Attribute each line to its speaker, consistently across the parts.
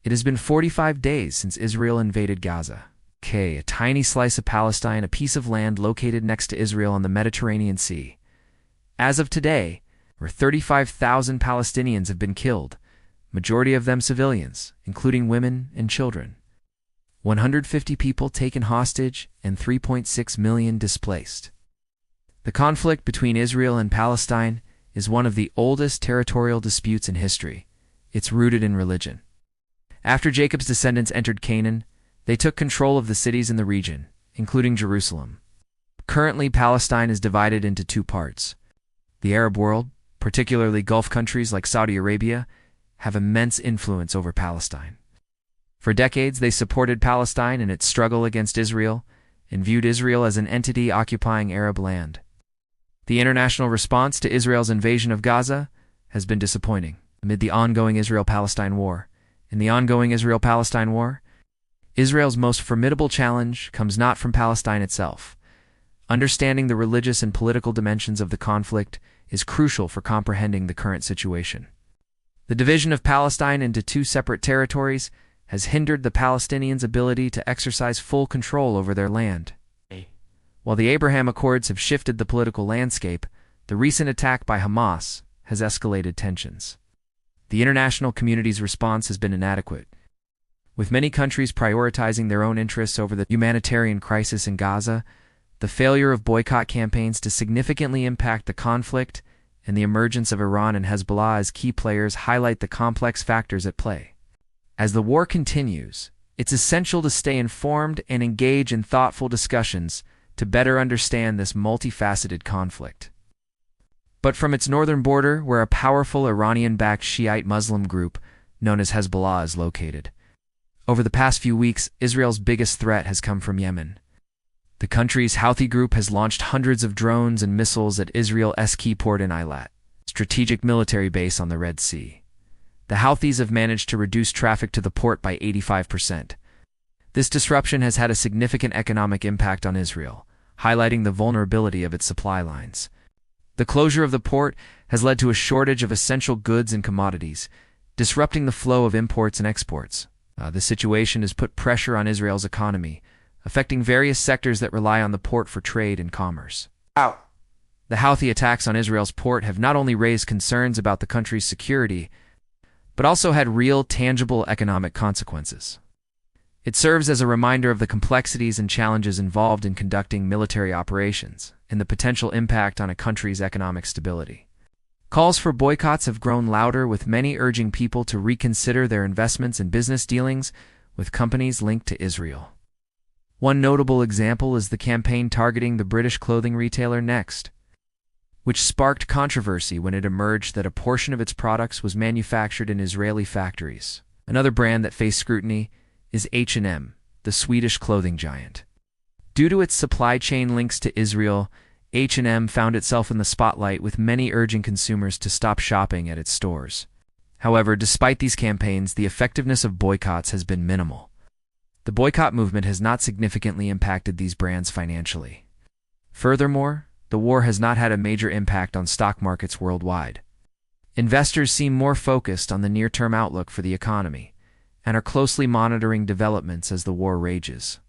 Speaker 1: It has been 45 days since Israel invaded Gaza, a tiny slice of Palestine, a piece of land located next to Israel on the Mediterranean Sea. As of today, over 35,000 Palestinians have been killed, majority of them civilians, including women and children. 150 people taken hostage and 3.6 million displaced. The conflict between Israel and Palestine is one of the oldest territorial disputes in history. It's rooted in religion. After Jacob's descendants entered Canaan, they took control of the cities in the region, including Jerusalem. Currently, Palestine is divided into two parts. The Arab world, particularly Gulf countries like Saudi Arabia, have immense influence over Palestine. For decades, they supported Palestine in its struggle against Israel and viewed Israel as an entity occupying Arab land. The international response to Israel's invasion of Gaza has been disappointing. Amid the ongoing Israel-Palestine war, Israel's most formidable challenge comes not from Palestine itself. Understanding the religious and political dimensions of the conflict is crucial for comprehending the current situation. The division of Palestine into two separate territories has hindered the Palestinians' ability to exercise full control over their land. While the Abraham Accords have shifted the political landscape, the recent attack by Hamas has escalated tensions. The international community's response has been inadequate, with many countries prioritizing their own interests over the humanitarian crisis in Gaza. The failure of boycott campaigns to significantly impact the conflict and the emergence of Iran and Hezbollah as key players highlight the complex factors at play. As the war continues, it's essential to stay informed and engage in thoughtful discussions to better understand this multifaceted conflict. But from its northern border, where a powerful Iranian-backed Shiite Muslim group known as Hezbollah is located, over the past few weeks, Israel's biggest threat has come from Yemen. The country's Houthi group has launched hundreds of drones and missiles at Israel's key port in Eilat, strategic military base on the Red Sea. The Houthis have managed to reduce traffic to the port by 85%. This disruption has had a significant economic impact on Israel, highlighting the vulnerability of its supply lines. The closure of the port has led to a shortage of essential goods and commodities, disrupting the flow of imports and exports. This situation has put pressure on Israel's economy, affecting various sectors that rely on the port for trade and commerce. The Houthi attacks on Israel's port have not only raised concerns about the country's security, but also had real, tangible economic consequences. It serves as a reminder of the complexities and challenges involved in conducting military operations and the potential impact on a country's economic stability. Calls for boycotts have grown louder, with many urging people to reconsider their investments and business dealings with companies linked to Israel. One notable example is the campaign targeting the British clothing retailer Next, which sparked controversy when it emerged that a portion of its products was manufactured in Israeli factories. Another brand that faced scrutiny is H&M, the Swedish clothing giant. Due to its supply chain links to Israel, H&M found itself in the spotlight, with many urging consumers to stop shopping at its stores. However, despite these campaigns, the effectiveness of boycotts has been minimal. The boycott movement has not significantly impacted these brands financially. Furthermore, the war has not had a major impact on stock markets worldwide. Investors seem more focused on the near-term outlook for the economy and are closely monitoring developments as the war rages.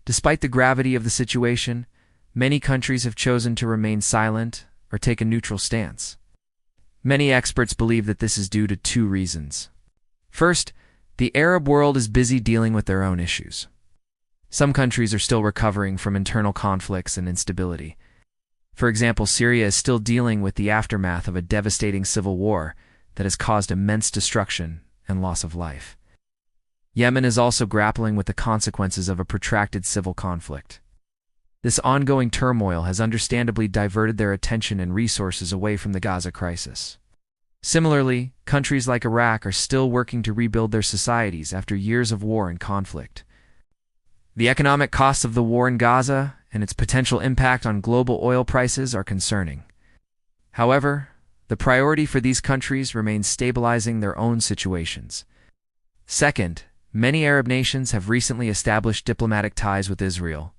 Speaker 1: Despite the gravity of the situation, many countries have chosen to remain silent or take a neutral stance. Many experts believe that this is due to two reasons. First, the Arab world is busy dealing with their own issues. Some countries are still recovering from internal conflicts and instability. For example, Syria is still dealing with the aftermath of a devastating civil war that has caused immense destruction and loss of life. Yemen is also grappling with the consequences of a protracted civil conflict. This ongoing turmoil has understandably diverted their attention and resources away from the Gaza crisis. Similarly, countries like Iraq are still working to rebuild their societies after years of war and conflict. The economic costs of the war in Gaza and its potential impact on global oil prices are concerning. However, the priority for these countries remains stabilizing their own situations. Second, many Arab nations have recently established diplomatic ties with Israel.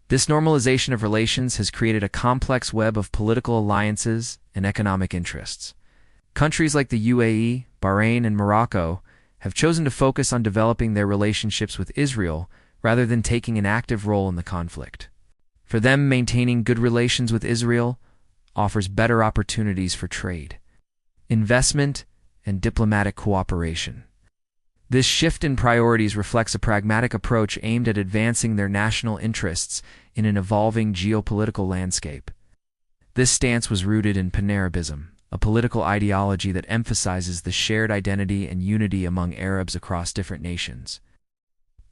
Speaker 1: This normalization of relations has created a complex web of political alliances and economic interests. Countries like the UAE, Bahrain, and Morocco have chosen to focus on developing their relationships with Israel rather than taking an active role in the conflict. For them, maintaining good relations with Israel offers better opportunities for trade, investment, and diplomatic cooperation. This shift in priorities reflects a pragmatic approach aimed at advancing their national interests in an evolving geopolitical landscape. This stance was rooted in Pan-Arabism, a political ideology that emphasizes the shared identity and unity among Arabs across different nations.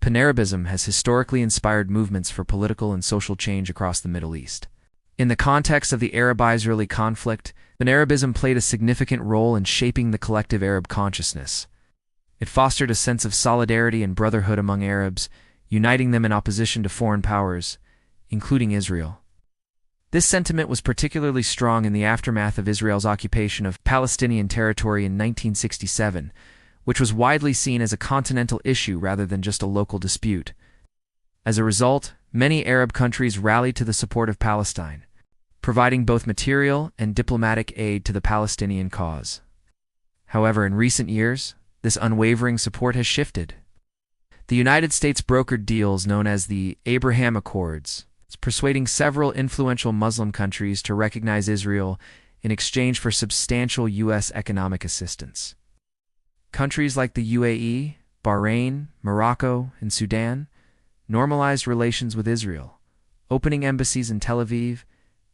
Speaker 1: Pan-Arabism has historically inspired movements for political and social change across the Middle East. In the context of the Arab-Israeli conflict, Pan-Arabism played a significant role in shaping the collective Arab consciousness. It fostered a sense of solidarity and brotherhood among Arabs, uniting them in opposition to foreign powers, including Israel. This sentiment was particularly strong in the aftermath of Israel's occupation of Palestinian territory in 1967, which was widely seen as a continental issue rather than just a local dispute. As a result, many Arab countries rallied to the support of Palestine, providing both material and diplomatic aid to the Palestinian cause. However, in recent years, this unwavering support has shifted. The United States brokered deals known as the Abraham Accords, persuading several influential Muslim countries to recognize Israel in exchange for substantial U.S. economic assistance. Countries like the UAE, Bahrain, Morocco, and Sudan normalized relations with Israel, opening embassies in Tel Aviv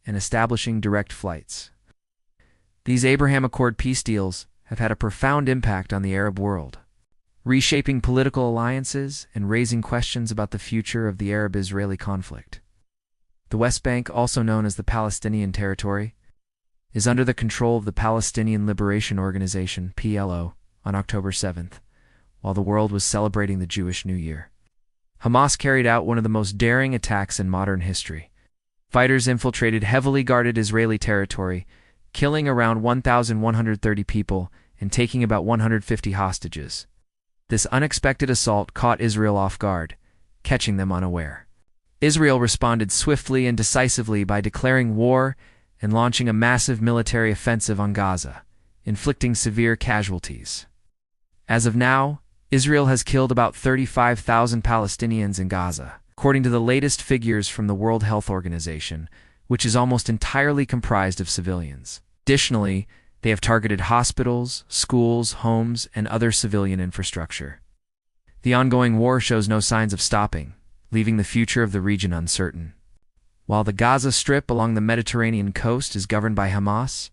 Speaker 1: and establishing direct flights. These Abraham Accord peace deals have had a profound impact on the Arab world, reshaping political alliances and raising questions about the future of the Arab-Israeli conflict. The West Bank, also known as the Palestinian Territory, is under the control of the Palestinian Liberation Organization, PLO, on October 7th, while the world was celebrating the Jewish New Year. Hamas carried out one of the most daring attacks in modern history. Fighters infiltrated heavily guarded Israeli territory, killing around 1,130 people and taking about 150 hostages. This unexpected assault caught Israel off guard, catching them unaware. Israel responded swiftly and decisively by declaring war and launching a massive military offensive on Gaza, inflicting severe casualties. As of now, Israel has killed about 35,000 Palestinians in Gaza, according to the latest figures from the World Health Organization, which is almost entirely comprised of civilians. Additionally, they have targeted hospitals, schools, homes, and other civilian infrastructure. The ongoing war shows no signs of stopping, leaving the future of the region uncertain. While the Gaza Strip along the Mediterranean coast is governed by Hamas,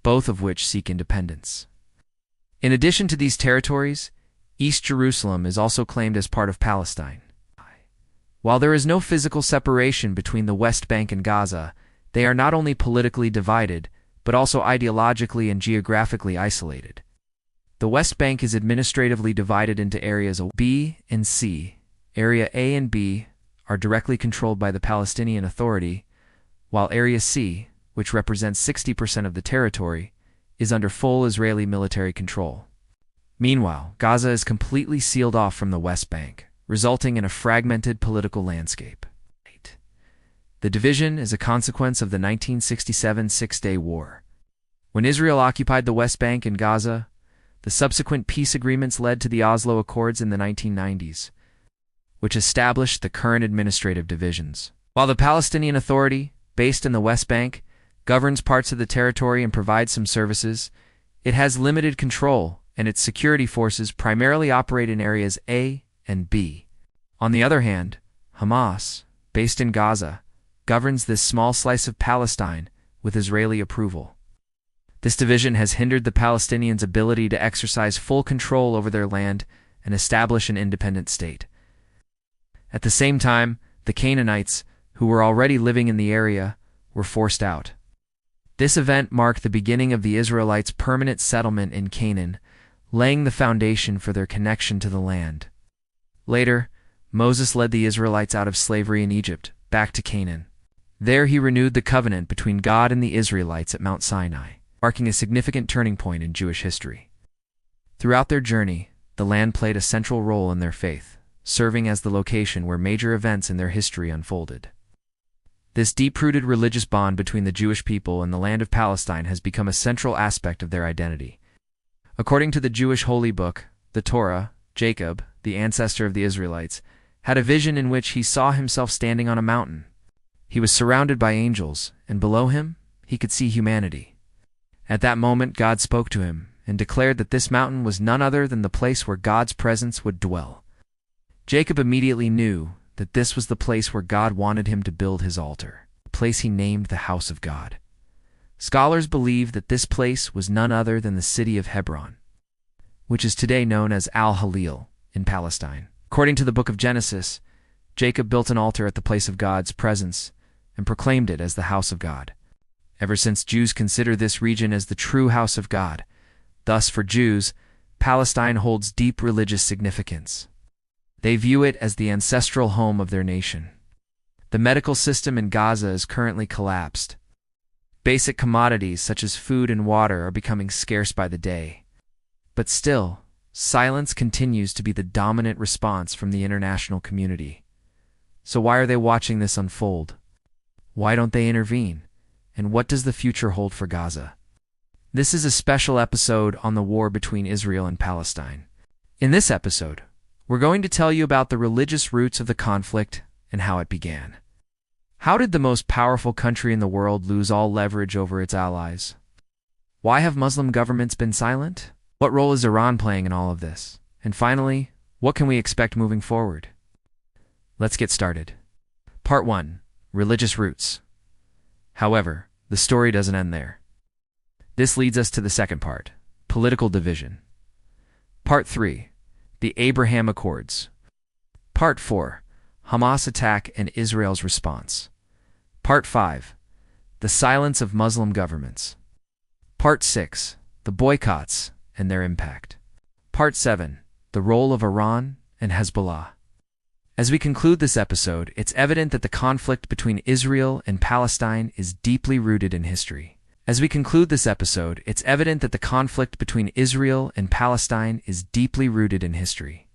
Speaker 1: both of which seek independence. In addition to these territories, East Jerusalem is also claimed as part of Palestine. While there is no physical separation between the West Bank and Gaza, they are not only politically divided, but also ideologically and geographically isolated. The West Bank is administratively divided into areas B and C. Area A and B are directly controlled by the Palestinian Authority, while Area C, which represents 60% of the territory, is under full Israeli military control. Meanwhile, Gaza is completely sealed off from the West Bank, resulting in a fragmented political landscape. The division is a consequence of the 1967 Six-Day War. When Israel occupied the West Bank and Gaza, the subsequent peace agreements led to the Oslo Accords in the 1990s, which established the current administrative divisions. While the Palestinian Authority, based in the West Bank, governs parts of the territory and provides some services, it has limited control, and its security forces primarily operate in areas A and B. On the other hand, Hamas, based in Gaza, governs this small slice of Palestine with Israeli approval. This division has hindered the Palestinians' ability to exercise full control over their land and establish an independent state. At the same time, the Canaanites, who were already living in the area, were forced out. This event marked the beginning of the Israelites' permanent settlement in Canaan, laying the foundation for their connection to the land. Later, Moses led the Israelites out of slavery in Egypt, back to Canaan. There he renewed the covenant between God and the Israelites at Mount Sinai, marking a significant turning point in Jewish history. Throughout their journey, the land played a central role in their faith, serving as the location where major events in their history unfolded. This deep-rooted religious bond between the Jewish people and the land of Palestine has become a central aspect of their identity. According to the Jewish Holy Book, the Torah, Jacob, the ancestor of the Israelites, had a vision in which he saw himself standing on a mountain. He was surrounded by angels, and below him he could see humanity. At that moment God spoke to him and declared that this mountain was none other than the place where God's presence would dwell. Jacob immediately knew that this was the place where God wanted him to build his altar, a place he named the House of God. Scholars believe that this place was none other than the city of Hebron, which is today known as Al-Halil in Palestine. According to the book of Genesis, Jacob built an altar at the place of God's presence and proclaimed it as the house of God. Ever since, Jews consider this region as the true house of God. Thus, for Jews, Palestine holds deep religious significance. They view it as the ancestral home of their nation. The medical system in Gaza is currently collapsed. Basic commodities such as food and water are becoming scarce by the day. But still, silence continues to be the dominant response from the international community. So why are they watching this unfold? Why don't they intervene? And what does the future hold for Gaza? This is a special episode on the war between Israel and Palestine. In this episode, we're going to tell you about the religious roots of the conflict and how it began. How did the most powerful country in the world lose all leverage over its allies? Why have Muslim governments been silent? What role is Iran playing in all of this? And finally, what can we expect moving forward? Let's get started. Part 1. Religious Roots. However, the story doesn't end there. This leads us to the second part, political division. Part 3. The Abraham Accords. Part 4. Hamas attack and Israel's response. Part 5. The silence of Muslim governments. Part 6. The boycotts and their impact. Part 7. The role of Iran and Hezbollah. As we conclude this episode, it's evident that the conflict between Israel and Palestine is deeply rooted in history. The conflict between Israel and Palestine is deeply rooted in history.